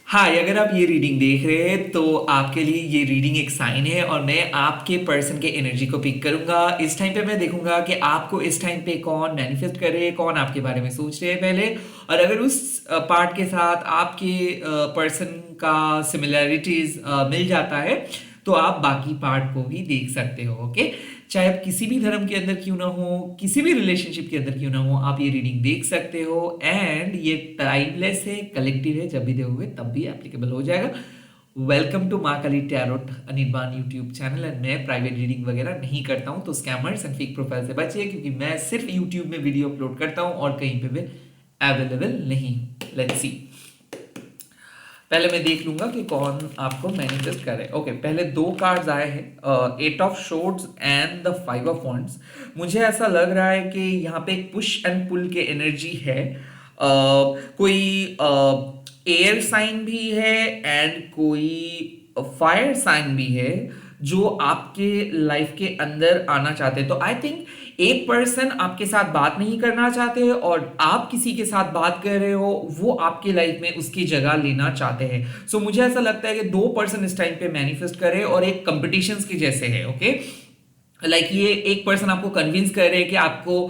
हाय, अगर आप ये रीडिंग देख रहे हैं तो आपके लिए ये रीडिंग एक साइन है और मैं आपके पर्सन के एनर्जी को पिक करूंगा। इस टाइम पे मैं देखूंगा कि आपको इस टाइम पे कौन मैनिफेस्ट कर रहे हैं, कौन आपके बारे में सोच रहे हैं पहले। और अगर उस पार्ट के साथ आपके पर्सन का सिमिलैरिटीज मिल जाता है तो आप बाकी पार्ट को भी देख सकते हो। ओके, चाहे आप किसी भी धर्म के अंदर क्यों ना हो, किसी भी रिलेशनशिप के अंदर क्यों ना हो, आप ये रीडिंग देख सकते हो। एंड ये टाइमलेस है, कलेक्टिव है, जब भी देखोगे तब भी एप्लीकेबल हो जाएगा। Welcome to Maa Kali tarot Anirban YouTube channel. And मैं प्राइवेट रीडिंग वगैरह नहीं करता हूँ, तो स्कैमर्स एंड फेक प्रोफाइल से बचिए, क्योंकि मैं सिर्फ यूट्यूब में वीडियो अपलोड करता हूँ और कहीं पे भी अवेलेबल नहीं हूँ। लेट्स सी, पहले मैं देख लूंगा कि कौन आपको मैनिफेस्ट करे। ओके, पहले दो कार्ड्स आए हैं, eight of swords and the five of wands. मुझे ऐसा लग रहा है कि यहाँ पे एक पुश एंड पुल के एनर्जी है। कोई एयर साइन भी है एंड कोई फायर साइन भी है जो आपके लाइफ के अंदर आना चाहते हैं। तो आई थिंक एक पर्सन आपके साथ बात नहीं करना चाहते और आप किसी के साथ बात कर रहे हो, वो आपके लाइफ में उसकी जगह लेना चाहते हैं। सो मुझे ऐसा लगता है कि दो पर्सन इस टाइम पे मैनिफेस्ट करे और एक कंपटीशन के जैसे है। ओके, लाइक ये एक पर्सन आपको कन्विंस कर रहे हैं कि आपको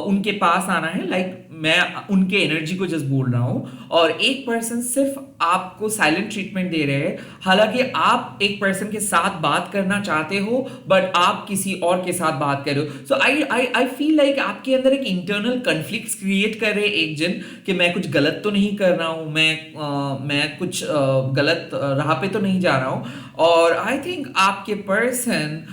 उनके पास आना है। लाइक मैं उनके एनर्जी को जस्ट बोल रहा हूं, और एक पर्सन सिर्फ आपको साइलेंट ट्रीटमेंट दे रहे हैं। हालांकि आप एक पर्सन के साथ बात करना चाहते हो बट आप किसी और के साथ बात कर रहे हो। सो आई आई आई फील लाइक आपके अंदर एक इंटरनल कन्फ्लिक्ट क्रिएट कर रहे हैं एक जन, कि मैं कुछ गलत तो नहीं कर रहा हूं, मैं कुछ गलत राह पे तो नहीं जा रहा हूं। और आई थिंक आपके पर्सन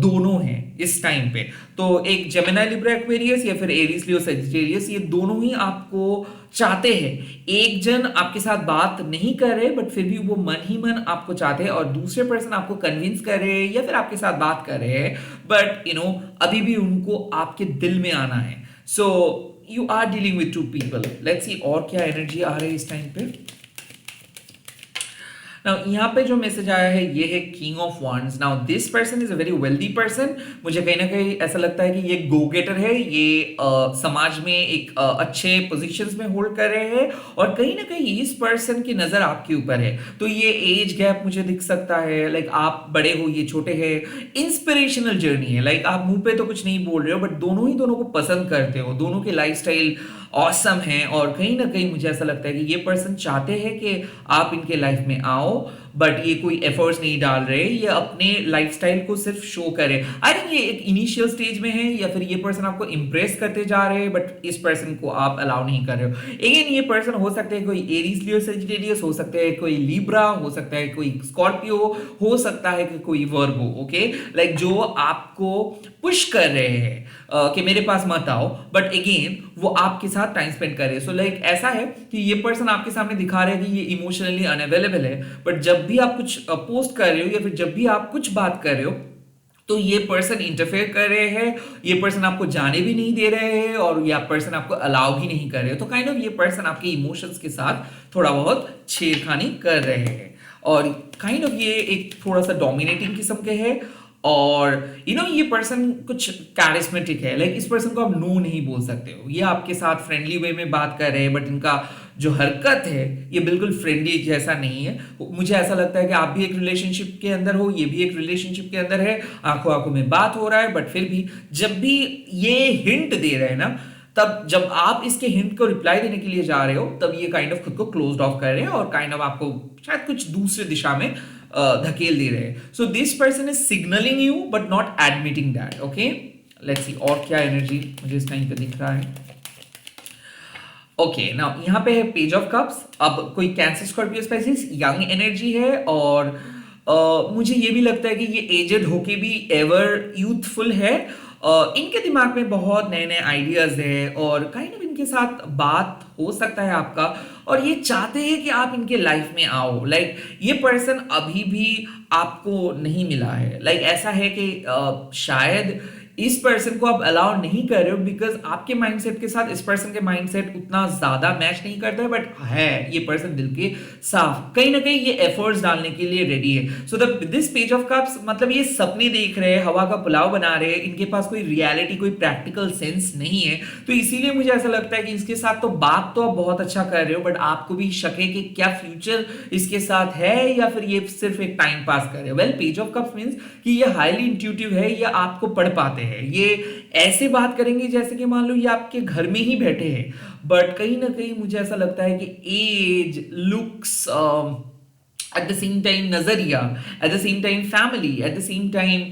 दोनों हैं इस टाइम पे। तो एक जेमिनी लिब्रा एक्वेरियस या फिर एरीज लियो सजिटेरियस, ये दोनों ही आपको चाहते हैं। एक जन आपके साथ बात नहीं कर रहे बट फिर भी वो मन ही मन आपको चाहते हैं, और दूसरे पर्सन आपको कन्विंस कर रहे हैं या फिर आपके साथ बात कर रहे हैं, बट अभी भी उनको आपके दिल में आना है। So you are dealing with two people. Let's see और क्या एनर्जी आ रही है इस टाइम पे। नाउ यहाँ पे जो मैसेज आया है ये है king of wands. Now this person is a very wealthy person. मुझे कहीं ना कहीं ऐसा लगता है कि ये गो गेटर है, ये समाज में एक अच्छे पोजीशंस में होल्ड कर रहे हैं, और कहीं ना कहीं इस पर्सन की नजर आपके ऊपर है। तो ये एज गैप मुझे दिख सकता है, लाइक आप बड़े हो, ये छोटे हैं। इंस्पिरेशनल जर्नी है, लाइक आप मुंह पे तो कुछ नहीं बोल रहे हो बट दोनों ही दोनों को पसंद करते हो, दोनों के लाइफस्टाइल ऑसम है। और कहीं ना कहीं मुझे ऐसा लगता है कि ये पर्सन चाहते हैं कि आप इनके लाइफ में आओ, बट ये कोई एफर्ट्स नहीं डाल रहे, ये अपने लाइफस्टाइल को सिर्फ शो करे। आई थिंक ये एक इनिशियल स्टेज में है, या फिर ये पर्सन आपको इंप्रेस करते जा रहे हैं बट इस पर्सन को आप अलाउ नहीं कर रहे हो। अगेन ये पर्सन हो सकते हैं कोई एरीज लियो सेजिटेरियस, हो सकते हैं कोई लिब्रा, हो सकता है कोई स्कॉर्पियो, हो सकता है कि कोई वर्गो। ओके, लाइक जो आपको पुश कर रहे हैं कि मेरे पास मत आओ, बट अगेन वो आपके साथ टाइम स्पेंड करे। सो लाइक ऐसा है कि ये पर्सन आपके सामने दिखा रहे हैं कि ये इमोशनली अनअवेलेबल है, बट जब भी आप कुछ पोस्ट कर रहे हो या फिर जब भी आप कुछ बात कर रहे हो तो ये पर्सन इंटरफेयर कर रहे हैं, ये पर्सन आपको जाने भी नहीं दे रहे हैं, और ये पर्सन आपको अलाउ भी नहीं कर रहे हो। तो काइंड ऑफ ये पर्सन आपके इमोशंस के साथ थोड़ा बहुत छेड़खानी कर रहे हैं, और काइंड ऑफ ये एक थोड़ा सा डोमिनेटिंग किस्म के है। और ये पर्सन कुछ कैरिस्मेटिक है, लाइक इस पर्सन को आप नो नहीं बोल सकते हो। ये आपके साथ फ्रेंडली वे में बात कर रहे हैं बट इनका जो हरकत है ये बिल्कुल फ्रेंडली जैसा नहीं है। मुझे ऐसा लगता है कि आप भी एक रिलेशनशिप के अंदर हो, ये भी एक रिलेशनशिप के अंदर है, आंखों आंखों में बात हो रहा है, बट फिर भी जब भी ये हिंट दे रहे हैं ना, तब जब आप इसके हिंट को रिप्लाई देने के लिए जा रहे हो तब ये काइंड ऑफ खुद को क्लोज्ड ऑफ कर रहे हैं और काइंड ऑफ आपको शायद कुछ दूसरे दिशा में धकेल दे रहे हैं। So this person is signalling you but not admitting that. Okay, let's see और क्या एनर्जी मुझे इस टाइम पे दिख रहा है। ओके, नाउ यहाँ पे है पेज ऑफ कप्स। अब कोई Cancer Scorpio Pisces young energy है, और मुझे ये भी लगता है कि ये एजेड होके भी एवर यूथफुल है। इनके दिमाग में बहुत नए नए आइडियाज है, और काइंड ऑफ इनके साथ बात हो सकता है आपका, और ये चाहते हैं कि आप इनके लाइफ में आओ। लाइक ये पर्सन अभी भी आपको नहीं मिला है। लाइक ऐसा है कि शायद इस पर्सन को आप अलाउ नहीं कर रहे हो बिकॉज आपके माइंडसेट के साथ इस पर्सन के माइंडसेट उतना ज्यादा मैच नहीं करता है, बट है ये पर्सन दिल के साफ, कहीं ना कहीं ये एफर्ट्स डालने के लिए रेडी है। So this page of cups मतलब ये सपने देख रहे हैं, हवा का पुलाव बना रहे हैं, इनके पास कोई रियलिटी कोई प्रैक्टिकल सेंस नहीं है। तो इसीलिए मुझे ऐसा लगता है कि इसके साथ तो बात तो आप बहुत अच्छा कर रहे हो, बट आपको भी शक है कि क्या फ्यूचर इसके साथ है या फिर ये सिर्फ एक टाइम पास कर रहे हो। Well, page of cups means कि ये हाईली इंट्यूटिव है, ये आपको पढ़ पाते हैं, ये ऐसे बात करेंगे जैसे कि मान लो ये आपके घर में ही बैठे हैं, बट कहीं ना कहीं मुझे ऐसा लगता है कि age, looks, at the same time नजरिया, at the same time family, at the same time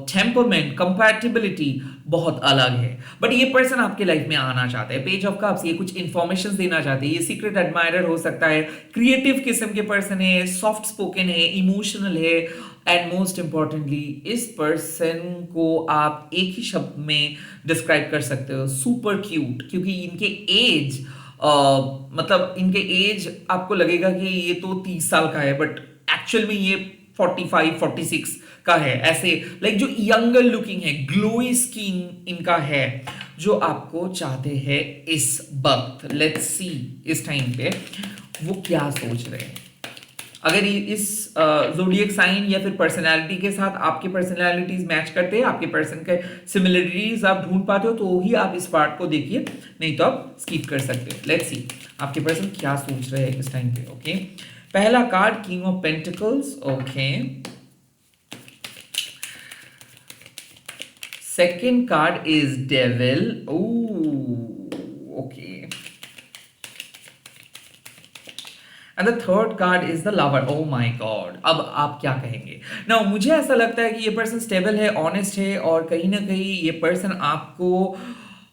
temperament, compatibility बहुत अलग है। बट ये पर्सन आपके लाइफ में आना चाहता है। पेज ऑफ कप्स ये कुछ इंफॉर्मेशन देना चाहते हैं, ये सीक्रेट एडमायरर हो सकता है, क्रिएटिव किस्म के पर्सन है, सॉफ्ट स्पोकन है, इमोशनल है, एंड मोस्ट इंपॉर्टेंटली इस पर्सन को आप एक ही शब्द में डिस्क्राइब कर सकते हो, सुपर क्यूट। क्योंकि इनके एज मतलब इनके एज आपको लगेगा कि ये तो 30 साल का है, बट एक्चुअल में ये 45 46 का है। ऐसे लाइक जो यंगर लुकिंग है, ग्लोई स्किन इनका है, जो आपको चाहते हैं इस वक्त। लेट्स सी इस टाइम पे वो क्या सोच रहे हैं। अगर इस ज़ोडिएक साइन या फिर पर्सनालिटी के साथ आपके पर्सनालिटीज मैच करते हैं, आपके पर्सन के सिमिलरिटीज आप ढूंढ पाते हो, तो ही आप इस पार्ट को देखिए, नहीं तो आप स्किप कर सकते हो। लेट्स सी आपके पर्सन क्या सोच रहे हैं इस टाइम पे। ओके, पहला card king of pentacles. Okay, second card is devil. Okay, and the third card is the lover. Oh my God, अब आप क्या कहेंगे ना। मुझे ऐसा लगता है कि ये पर्सन स्टेबल है, ऑनेस्ट है, और कहीं ना कहीं ये पर्सन आपको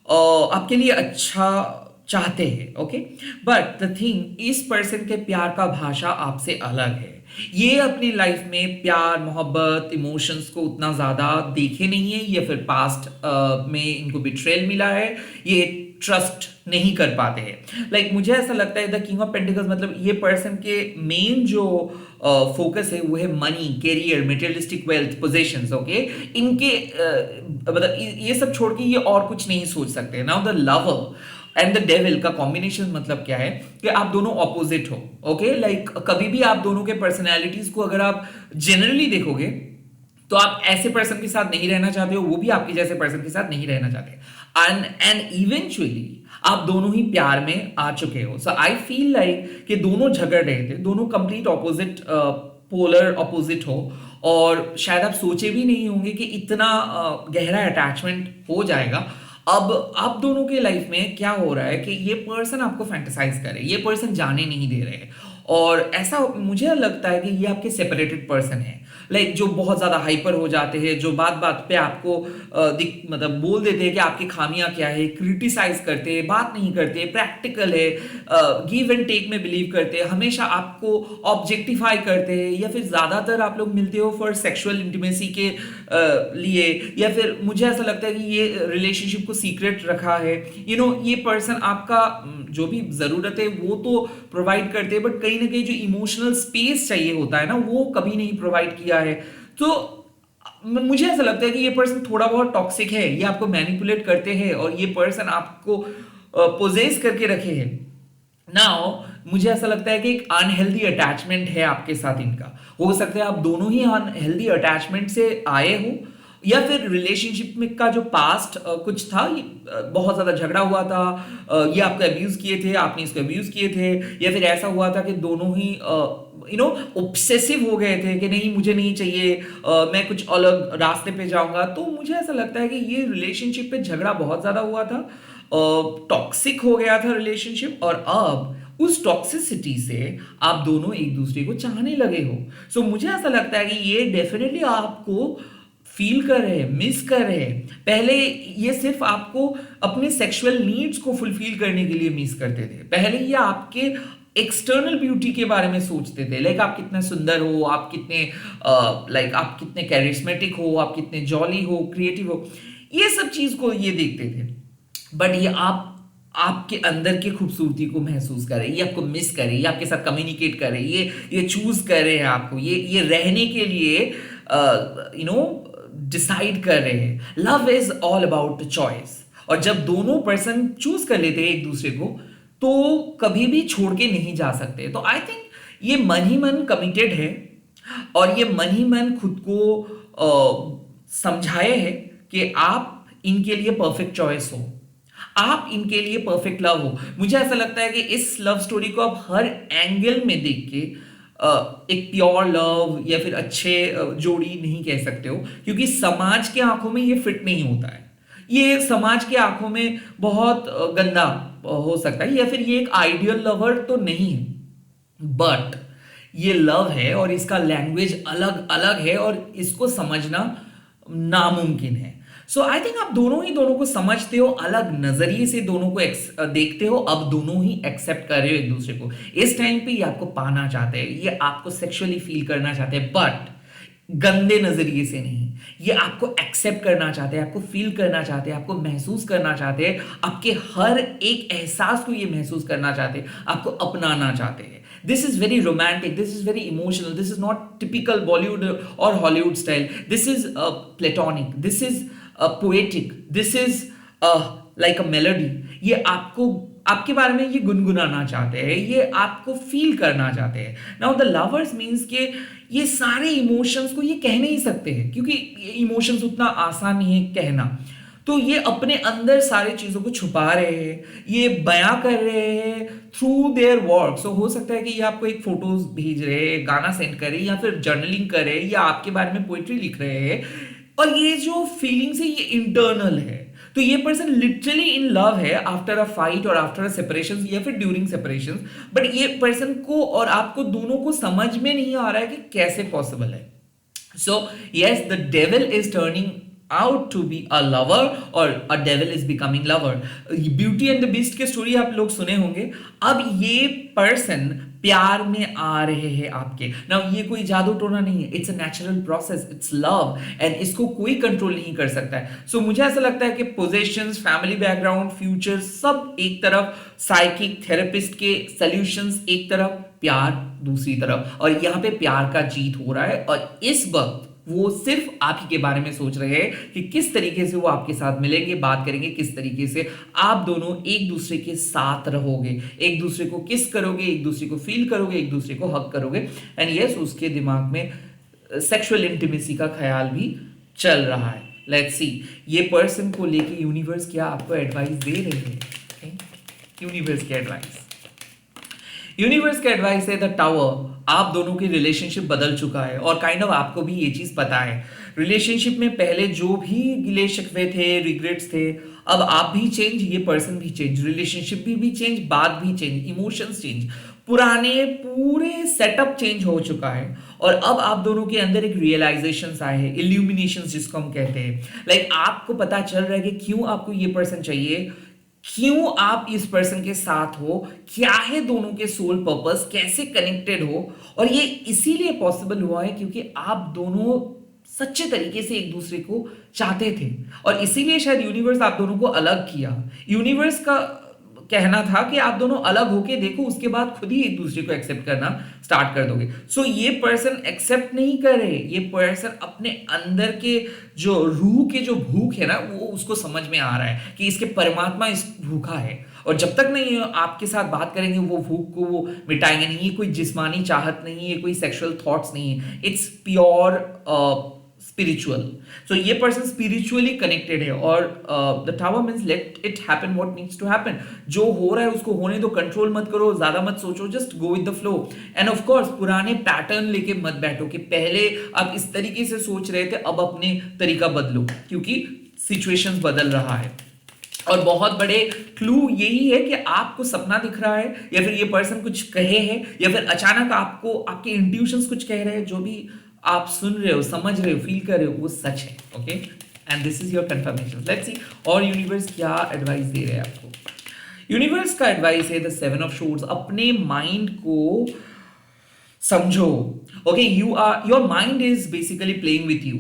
आपके लिए अच्छा चाहते हैं। ओके, बट द थिंग, इस पर्सन के प्यार का भाषा आपसे अलग है। ये अपनी लाइफ में प्यार, मोहब्बत, इमोशंस को उतना ज्यादा देखे नहीं है, या फिर पास्ट में इनको बिट्रेल मिला है, ये ट्रस्ट नहीं कर पाते हैं। लाइक मुझे ऐसा लगता है द किंग ऑफ पेंटिकल्स मतलब ये पर्सन के मेन जो फोकस है वो है money, career, materialistic wealth, possessions. Okay, इनके मतलब ये सब छोड़ के ये और कुछ नहीं सोच सकते। Now the lover and the devil का कॉम्बिनेशन मतलब क्या है कि आप दोनों ऑपोजिट हो। ओके, लाइक कभी भी आप दोनों के पर्सनैलिटीज को अगर आप जनरली देखोगे तो आप ऐसे पर्सन के साथ नहीं रहना चाहते हो, वो भी आपके जैसे पर्सन के साथ नहीं रहना चाहते, एंड इवेंचुअली आप दोनों ही प्यार में आ चुके हो। सो आई फील लाइक कि दोनों झगड़ रहे थे, दोनों कंप्लीट ऑपोजिट, पोलर ऑपोजिट हो, और शायद आप सोचे भी नहीं होंगे कि इतना गहरा अटैचमेंट हो जाएगा। अब आप दोनों के लाइफ में क्या हो रहा है कि ये पर्सन आपको फैंटेसाइज करे, ये पर्सन जाने नहीं दे रहे हैं, और ऐसा मुझे लगता है कि ये आपके सेपरेटेड पर्सन है। लाइक जो बहुत ज्यादा हाइपर हो जाते हैं, जो बात बात पे आपको मतलब बोल देते हैं कि आपकी खामियां क्या है, क्रिटिसाइज करते हैं, बात नहीं करते, प्रैक्टिकल है, गिव एंड टेक में बिलीव करते हैं, हमेशा आपको ऑब्जेक्टिफाई करते हैं, या फिर ज्यादातर आप लोग मिलते हो फॉर सेक्सुअल इंटीमेसी के लिए, या फिर मुझे ऐसा लगता है कि ये रिलेशनशिप को सीक्रेट रखा है। ये पर्सन आपका जो भी जरूरत है वो तो प्रोवाइड करते हैं, बट कहीं ना कहीं जो इमोशनल स्पेस चाहिए होता है ना, वो कभी नहीं प्रोवाइड किया है। तो मुझे ऐसा लगता है कि ये पर्सन थोड़ा बहुत टॉक्सिक है, ये आपको मैनिपुलेट करते हैं, और ये पर्सन आपको पोजेस करके रखे हैं। नाउ मुझे ऐसा लगता है कि एक अनहेल्दी अटैचमेंट है आपके साथ इनका। हो सकता है आप दोनों ही अनहेल्दी अटैचमेंट से आए हो, या फिर रिलेशनशिप में का जो पास्ट कुछ था, बहुत ज्यादा झगड़ा हुआ था, ये आपको अब्यूज किए थे, आपने इसको अब्यूज किए थे, या फिर ऐसा हुआ था कि दोनों ही ऑब्सेसिव हो गए थे कि नहीं मुझे नहीं चाहिए, मैं कुछ अलग रास्ते पे जाऊंगा। तो मुझे ऐसा लगता है कि ये रिलेशनशिप पे झगड़ा बहुत ज्यादा हुआ था, टॉक्सिक हो गया था रिलेशनशिप, और अब उस टॉक्सिसिटी से आप दोनों एक दूसरे को चाहने लगे हो। सो मुझे ऐसा लगता है कि ये डेफिनेटली आपको फील कर रहे हैं, मिस कर रहे हैं। पहले ये सिर्फ आपको अपने सेक्सुअल नीड्स को फुलफिल करने के लिए मिस करते थे। पहले ये आपके एक्सटर्नल ब्यूटी के बारे में सोचते थे, लाइक आप कितने सुंदर हो, आप कितने लाइक आप कितने कैरिस्मेटिक हो, आप कितने जॉली हो, क्रिएटिव हो, ये सब चीज को ये देखते थे। बट ये आपके अंदर की खूबसूरती को महसूस करे, ये आपको मिस करे, ये आपके साथ कम्युनिकेट करे, ये चूज करे आपको, ये रहने के लिए डिसाइड कर रहे हैं। Love is all about choice, और जब दोनों पर्सन चूज कर लेते हैं एक दूसरे को तो कभी भी छोड़ के नहीं जा सकते। तो आई थिंक ये मन ही मन कमिटेड है, और ये मन ही मन खुद को समझाए है कि आप इनके लिए परफेक्ट चॉइस हो, आप इनके लिए परफेक्ट लव हो। मुझे ऐसा लगता है कि इस लव स्टोरी को आप हर एंगल में देख के एक प्योर लव या फिर अच्छे जोड़ी नहीं कह सकते हो, क्योंकि समाज के आंखों में ये फिट नहीं होता है। ये समाज के आंखों में बहुत गंदा हो सकता है, या फिर ये एक आइडियल लवर तो नहीं है, बट ये लव है और इसका लैंग्वेज अलग अलग है और इसको समझना नामुमकिन है। सो आई थिंक आप दोनों को समझते हो, अलग नजरिए से दोनों को देखते हो, अब दोनों ही एक्सेप्ट कर रहे हो एक दूसरे को। इस टाइम पे ये आपको पाना चाहते हैं, ये आपको सेक्सुअली फील करना चाहते हैं, बट गंदे नजरिए से नहीं। ये आपको एक्सेप्ट करना चाहते हैं, आपको फील करना चाहते हैं, आपको महसूस करना चाहते हैं, आपके हर एक एहसास को ये महसूस करना चाहते हैं, आपको अपनाना चाहते हैं। This is very romantic, this is very emotional, this is not typical Bollywood or Hollywood style. This is platonic, this is poetic, this is like a melody. ये आपको आपके बारे में ये गुनगुनाना चाहते हैं, ये आपको फील करना चाहते हैं। नाउ द लवर्स मीन्स के ये सारे इमोशंस को ये कह नहीं सकते हैं, क्योंकि ये इमोशंस उतना आसान नहीं है कहना। तो ये अपने अंदर सारी चीजों को छुपा रहे हैं, ये बयां कर रहे हैं थ्रू देयर वर्क। सो हो सकता है कि ये आपको एक फोटोज भेज रहे हैं, गाना सेंड कर रहे हैं, या फिर जर्नलिंग कर रहे हैं, या आपके बारे में पोएट्री लिख रहे हैं, और ये जो फीलिंग्स है ये इंटरनल है। तो ये पर्सन लिटरली इन लव है आफ्टर अ फाइट और आफ्टर अ सेपरेशन या फिर ड्यूरिंग सेपरेशन, बट ये पर्सन को और आपको दोनों को समझ में नहीं आ रहा है कि कैसे पॉसिबल है। So yes, the devil is turning out to be a lover और a devil is becoming lover। Beauty and the beast के स्टोरी आप लोग सुने होंगे। अब ये पर्सन प्यार में आ रहे हैं आपके। नाउ ये कोई जादू टोना नहीं है, it's a natural process, it's love, and इसको कोई कंट्रोल नहीं कर सकता है। सो मुझे ऐसा लगता है कि पोजेशंस, फैमिली बैकग्राउंड, फ्यूचर सब एक तरफ, साइकिक थेरेपिस्ट के सॉल्यूशंस एक तरफ, प्यार दूसरी तरफ, और यहाँ पे प्यार का जीत हो रहा है। और इस वक्त वो सिर्फ आप ही के बारे में सोच रहे हैं कि किस तरीके से वो आपके साथ मिलेंगे, बात करेंगे, किस तरीके से आप दोनों एक दूसरे के साथ रहोगे, एक दूसरे को किस करोगे, एक दूसरे को फील करोगे, एक दूसरे को हक करोगे। एंड यस, उसके दिमाग में सेक्सुअल इंटीमेसी का ख्याल भी चल रहा है। लेट्स सी ये पर्सन को लेके यूनिवर्स क्या आपको एडवाइस दे रहे हैं। यूनिवर्स की एडवाइस, यूनिवर्स का एडवाइस है द टावर। आप दोनों की रिलेशनशिप बदल चुका है, और काइंड ऑफ आपको भी ये चीज पता है। रिलेशनशिप में पहले जो भी गिले शिकवे थे, रिग्रेट्स थे, अब आप भी चेंज, ये पर्सन भी चेंज, रिलेशनशिप भी चेंज, बात भी चेंज, इमोशंस चेंज, पुराने पूरे सेटअप चेंज हो चुका है। और अब आप दोनों के अंदर एक रियलाइजेशन आए हैं, इल्यूमिनेशन जिसको हम कहते हैं। लाइक आपको पता चल रहा है कि क्यों आपको ये पर्सन चाहिए, क्यों आप इस पर्सन के साथ हो, क्या है दोनों के सोल पर्पस, कैसे कनेक्टेड हो। और ये इसीलिए पॉसिबल हुआ है क्योंकि आप दोनों सच्चे तरीके से एक दूसरे को चाहते थे, और इसीलिए शायद यूनिवर्स आप दोनों को अलग किया। यूनिवर्स का कहना था कि आप दोनों अलग होके देखो, उसके बाद खुद ही एक दूसरे को एक्सेप्ट करना स्टार्ट कर दोगे। सो ये पर्सन एक्सेप्ट नहीं कर रहे, ये पर्सन अपने अंदर के जो रूह के जो भूख है ना, वो उसको समझ में आ रहा है कि इसके परमात्मा इस भूखा है, और जब तक नहीं आपके साथ बात करेंगे वो भूख को वो मिटाएंगे नहीं। ये कोई जिस्मानी चाहत नहीं है, कोई सेक्सुअल थॉट्स नहीं है, इट्स प्योर स्पिरिचुअल। सो ये पर्सन स्पिरिचुअली कनेक्टेड है, और the tower means let it happen what needs to happen. जो हो रहा है उसको होने दो, कंट्रोल मत करो, ज्यादा मत सोचो, just go with the flow. End of course पुराने पैटर्न लेके मत बैठो कि पहले आप इस तरीके से सोच रहे थे, अब अपने तरीका बदलो, क्योंकि सिचुएशंस बदल रहा है। और बहुत बड़े क्लू यही है कि आपको सपना दिख रहा है, या फिर ये पर्सन कुछ कहे है, या फिर अचानक आपको आपके इंट्यूशंस कुछ कह रहे हैं, जो भी आप सुन रहे हो, समझ रहे हो, फील कर रहे हो, वो सच है। Okay, and this is your confirmation. Let's see और यूनिवर्स क्या एडवाइस दे रहे हैं आपको। यूनिवर्स का एडवाइस है द सेवन ऑफ शोर्ड्स। अपने माइंड को समझो। Okay, your mind is basically playing with you.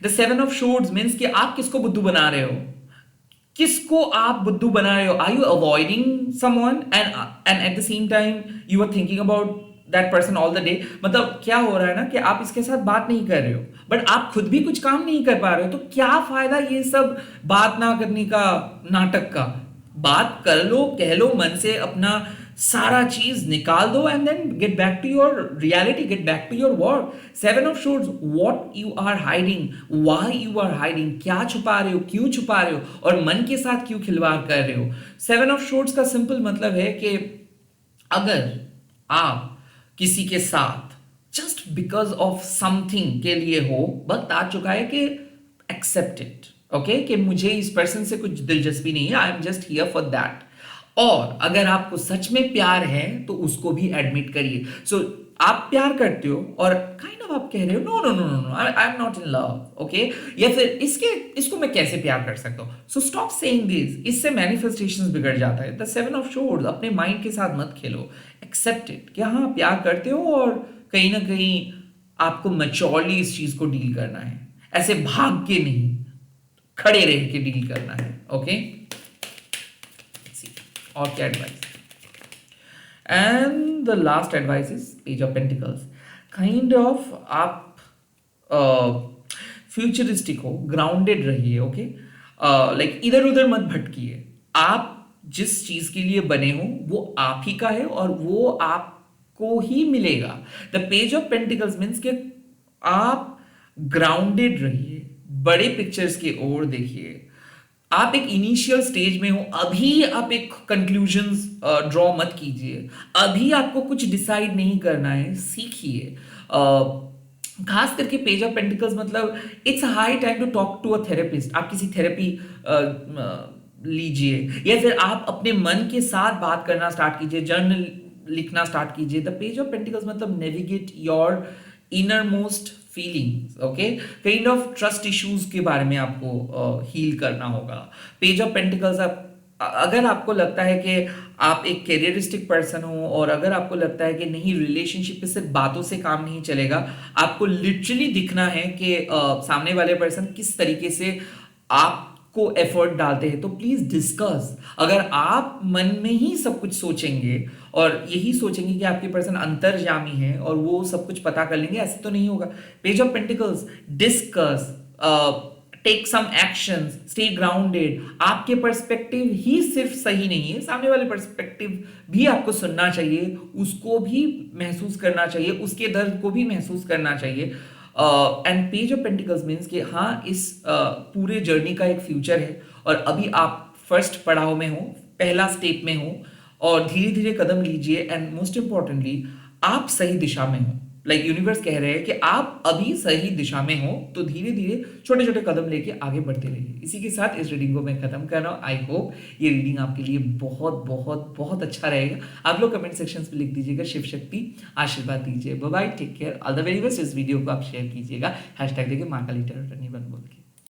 The seven of swords means कि आप किसको बुद्धू बना रहे हो, किसको आप बुद्धू बना रहे हो। Are you avoiding someone and at the same time you are thinking about that person all the day. मतलब क्या हो रहा है ना कि आप इसके साथ बात नहीं कर रहे हो, बट आप खुद भी कुछ काम नहीं कर पा रहे हो, तो क्या फायदा ये सब बात ना करने का, नाटक का? बात कर लो, कह लो मन से, अपना सारा चीज निकाल दो and then get back to your reality, get back to your work. Seven of swords, what you are hiding, why you are hiding, क्या छुपा रहे हो, क्यों छुपा रहे हो, और मन के साथ क्यों खिलवाड़ कर रहे हो? सेवन ऑफ शोर्ड्स का सिंपल मतलब है कि अगर आप किसी के साथ जस्ट बिकॉज ऑफ समथिंग के लिए हो, वक्त आ चुका है कि एक्सेप्ट इट, ओके, कि मुझे इस पर्सन से कुछ दिलचस्पी नहीं है, I am just here for that. और अगर आपको सच में प्यार है तो उसको भी एडमिट करिए। सो आप प्यार करते हो और काइंड ऑफ आप कह रहे हो no no no no no, I am not in love, okay, या फिर इसको मैं कैसे प्यार कर सकता हूँ? सो स्टॉप सेइंग दिस, इससे मैनिफेस्टेशंस बिगड़ जाता है। द सेवन ऑफ शोर्ड्स, अपने माइंड के साथ मत खेलो, एक्सेप्ट इट कि हाँ प्यार करते हो और कहीं ना कहीं आपको मैच्योरली इस चीज को डील करना है, ऐसे भाग के नहीं, खड़े रह के डील करना है, ओके। और क्या advice? And the last advice is page of pentacles. Kind of आप फ्यूचरिस्टिक हो, ग्राउंडेड रहिए, ओके, लाइक इधर उधर मत भटकिए। आप जिस चीज के लिए बने हो वो आप ही का है और वो आपको ही मिलेगा। The page of pentacles means कि आप ग्राउंडेड रहिए, बड़े पिक्चर्स की ओर देखिए। आप एक इनिशियल स्टेज में हो, अभी आप एक कंक्लूजन्स ड्रॉ मत कीजिए, अभी आपको कुछ डिसाइड नहीं करना है, सीखिए। खास करके पेज ऑफ पेंटिकल्स मतलब it's high time to talk to a therapist. आप किसी थेरेपी लीजिए, या फिर आप अपने मन के साथ बात करना स्टार्ट कीजिए, जर्नल लिखना स्टार्ट कीजिए। द पेज ऑफ पेंटिकल्स मतलब navigate your inner most feelings, okay, kind of trust issues के बारे में आपको हील करना होगा। पेज ऑफ पेंटिकल्स, आप अगर आपको लगता है कि आप एक कैरियरिस्टिक पर्सन हो और अगर आपको लगता है कि नहीं रिलेशनशिप पे सिर्फ बातों से काम नहीं चलेगा, आपको लिटरली दिखना है कि सामने वाले पर्सन किस तरीके से आपको एफर्ट डालते हैं, तो प्लीज डिस्कस। अगर आप मन में ही सब कुछ सोचेंगे और यही सोचेंगे कि आपके पर्सन अंतर्यामी है और वो सब कुछ पता कर लेंगे, ऐसे तो नहीं होगा। Page of pentacles, discuss, take some actions, stay grounded. आपके पर्सपेक्टिव ही सिर्फ सही नहीं है, सामने वाले पर्सपेक्टिव भी आपको सुनना चाहिए, उसको भी महसूस करना चाहिए, उसके दर्द को भी महसूस करना चाहिए। And page of pentacles means कि हाँ इस पूरे जर्नी का एक फ्यूचर है और अभी आप फर्स्ट पड़ाव में हो, पहला स्टेप में हो, और धीरे धीरे कदम लीजिए। एंड मोस्ट इंपॉर्टेंटली आप सही दिशा में हो, लाइक यूनिवर्स कह रहे हैं कि आप अभी सही दिशा में हो, तो धीरे धीरे छोटे छोटे कदम लेके आगे बढ़ते रहिए। इसी के साथ इस रीडिंग को मैं खत्म कर रहा हूँ। आई होप ये रीडिंग आपके लिए बहुत बहुत बहुत अच्छा रहेगा। आप लोग कमेंट सेक्शन में लिख दीजिएगा शिव शक्ति आशीर्वाद दीजिए। Bye bye, take care, all the very best. इस वीडियो को आप शेयर कीजिएगा, हैशटैग देके माँ काली टेरर बोल के।